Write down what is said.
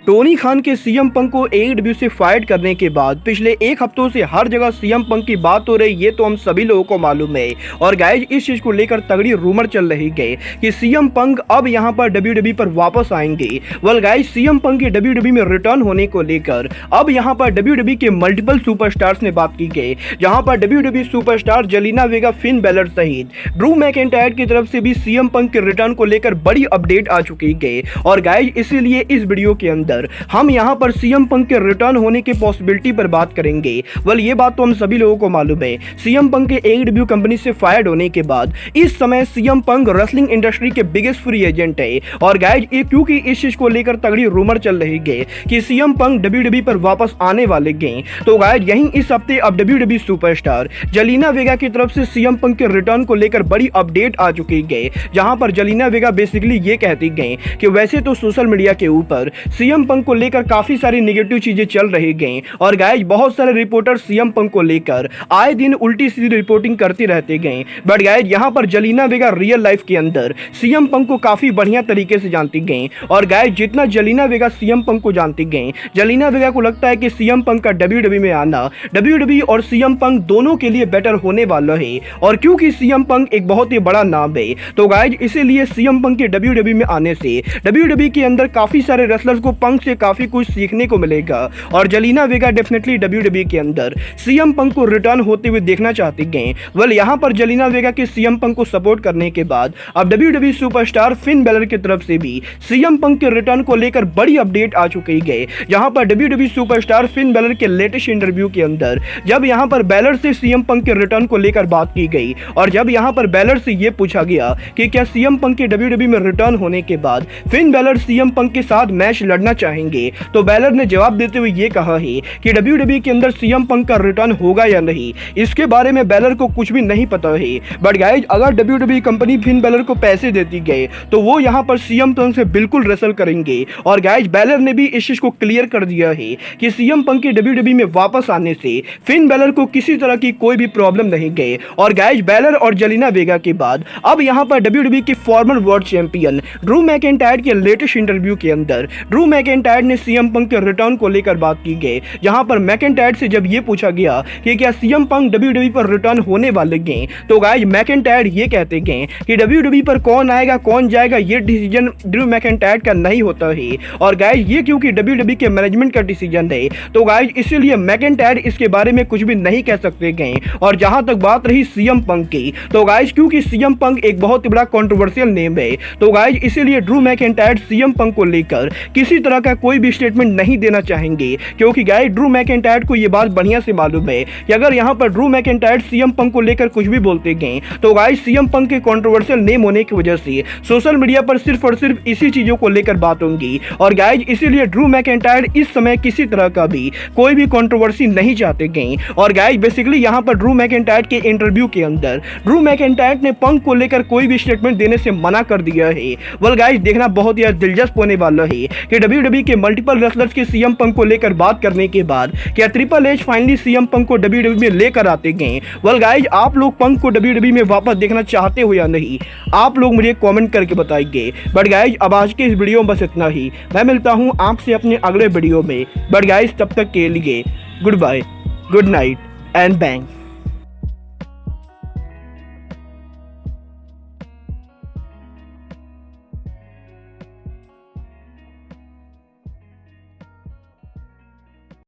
Tony Khan के CM Punk को एडब्ल्यू से फायर करने के बाद पिछले एक हफ्तों से हर जगह सीएम पंक की बात हो रही, ये तो हम सभी लोगों को मालूम है। और गाइज इस चीज को लेकर तगड़ी रूमर चल रही है कि सीएम पंक अब यहां पर डब्ल्यूडब्ल्यूई पर वापस आएंगे। वेल गाइज सीएम पंक के डब्ल्यूडब्ल्यूई में रिटर्न होने को लेकर अब यहां पर डब्ल्यूडब्ल्यूई के मल्टीपल सुपरस्टार्स ने बात की गई, जहां पर डब्ल्यूडब्ल्यूई सुपरस्टार जेलिना वेगा, फिन बैलर सहित ड्रू मैकिंटायर की तरफ से भी सीएम पंक के रिटर्न को लेकर बड़ी अपडेट आ चुकी है। और गाइज इसीलिए इस वीडियो के अंदर हम यहां पर सीएम पंक के रिटर्न होने की पॉसिबिलिटी पर बात करेंगे। वेल ये बात तो हम सभी लोगों को मालूम है, सीएम पंक के एडब्ल्यू कंपनी से फायर्ड होने के बाद इस समय सीएम पंक रेसलिंग इंडस्ट्री के बिगेस्ट फ्री एजेंट है। और गाइज क्योंकि इस चीज को लेकर तगड़ी रूमर चल रही है कि सीएम पंक डब्ल्यूडब्ल्यूई पर वापस आने वाले हैं, तो गाइज यहीं इस हफ्ते अब डब्ल्यूडब्ल्यूई सुपरस्टार जेलिना वेगा की तरफ से सीएम पंक के रिटर्न को लेकर बड़ी अपडेट आ चुकी है, जहां पर जेलिना वेगा बेसिकली ये कहती गई कि वैसे तो सोशल मीडिया के ऊपर सीएम पंक को लेकर काफी सारी नेगेटिव चीजें चल रही गई और गाइज बहुत सारे रिपोर्टर सीएम पंक को लेकर आए दिन उल्टी सीधी रिपोर्टिंग करते रहते गए। बट गाइज यहां पर जेलिना वेगा रियल लाइफ के अंदर सीएम पंक को काफी बढ़िया तरीके से जानती गई। और गाइज जितना जेलिना वेगा सीएम पंक को जानती गई, जेलिना वेगा को लगता है कि सीएम पंक का डब्ल्यूडब्ल्यूई में आना डब्ल्यूडब्ल्यूई और सीएम पंक दोनों के लिए बेटर होने वाला है। और क्योंकि सीएम पंक एक बहुत ही बड़ा नाम है, तो गाइज इसीलिए सीएम पंक के डब्ल्यूडब्ल्यूई में आने से डब्ल्यूडब्ल्यूई के अंदर काफी सारे रेसलर्स को पंक से काफी कुछ सीखने को मिलेगा। और जेलिना वेगा डेफिनेटली डब्ल्यूडब्ल्यूई के अंदर सीएम पंक को रिटर्न होते हुए देखना चाहती गई। वेल यहां पर जेलिना वेगा के सीएम पंक को सपोर्ट करने के बाद अब डब्ल्यूडब्ल्यूई सुपरस्टार फिन बैलर की तरफ से भी सीएम पंक के रिटर्न को लेकर बड़ी अपडेट आ चुकी है, जहां पर डब्ल्यूडब्ल्यूई सुपरस्टार फिन बैलर के लेटेस्ट इंटरव्यू के अंदर जब यहां पर बैलर से सीएम पंक के रिटर्न को लेकर बात की गई और जब यहां पर बैलर से यह पूछा गया कि क्या सीएम पंक के डब्ल्यूडब्ल्यूई में रिटर्न होने के बाद फिन बैलर सीएम पंक के साथ मैच लड़ना चाहेंगे, तो बैलर ने जवाब देते हुए ये कहा है कि डब्ल्यूडब्ल्यूई के अंदर सीएम पंक का रिटर्न होगा या नहीं, इसके बारे में बैलर को कुछ भी नहीं पता है। बट गाइज अगर डब्ल्यूडब्ल्यूई कंपनी फिन बैलर को पैसे देती गए तो वो यहां पर सीएम पंक से बिल्कुल रेसल करेंगे। और गाइज बैलर ने भी इस चीज को क्लियर कर दिया है कि सीएम पंक के डब्ल्यूडब्ल्यूई में वापस आने से फिन बैलर को किसी तरह की कोई भी प्रॉब्लम नहीं गए। और गाइज बैलर और जेलिना वेगा के बाद अब यहां पर डब्ल्यूडब्ल्यूई के farmer world champion Drew McIntyre के लेटेस्ट इंटरव्यू के अंदर ड्रू मैकिंटायर ने सीएम पंक के रिटर्न को लेकर बात की गई, जहां पर मैकिंटायर से जब ये पूछा गया कि क्या सीएम पंक डब्ल्यूडब्ल्यूई पर रिटर्न होने वाले हैं, तो गाइज मैकिंटायर ये कहते गए कि डब्ल्यूडब्ल्यूई पर कौन आएगा कौन जाएगा ये डिसीजन ड्रू मैकिंटायर का नहीं होता है। और गाइज ये क्योंकि डब्ल्यूडब्ल्यूई के मैनेजमेंट का डिसीजन है, तो गाइज इसीलिए मैकिंटायर इसके बारे में कुछ भी नहीं कह सकते गए। और जहां तक बात रही सीएम पंक की, तो गाइज क्योंकि सीएम पंक एक बहुत ही बड़ा कंट्रोवर्शियल नेम है, तो गाइज इसीलिए ड्रू मैकिंटायर सीएम पंक को लेकर किसी तरह का कोई भी स्टेटमेंट नहीं देना चाहेंगे, क्योंकि गाइज ड्रू मैकिंटायर को यह बात बढ़िया से मालूम है कि अगर यहां पर ड्रू मैकिंटायर सीएम पंक को लेकर कुछ भी बोलते गए, तो गाइज सीएम पंक के कंट्रोवर्शियल नेम होने की वजह से सोशल मीडिया पर सिर्फ और सिर्फ इसी चीजों को लेकर बात होंगी। और गाइज इसीलिए ड्रू मैकिंटायर इस समय किसी तरह का भी कोई भी कंट्रोवर्सी नहीं चाहते गए। और गाइज बेसिकली यहां पर ड्रू मैकिंटायर के इंटरव्यू के अंदर ड्रू मैकिंटायर ने पंक को लेकर कोई भी स्टेटमेंट देने से मना कर दिया है। वेल गाइज देखना बहुत ही दिलचस्प होने वाला है कि डब्ल्यूडब्ल्यूई के मल्टीपल रेसलर्स के सीएम पंक को लेकर बात करने के बाद क्या triple H finally CM Punk को डब्ल्यूडब्ल्यूई में लेकर आते गए। वेल गाइज आप लोग पंक को डब्ल्यूडब्ल्यूई में वापस देखना चाहते हो या नहीं, आप लोग मुझे कमेंट करके बताइए। बट गाइज अब आज के इस वीडियो में बस इतना ही, मैं मिलता हूं आपसे अपने अगले वीडियो में। बट गाइज तब तक के लिए goodbye, good night and bang.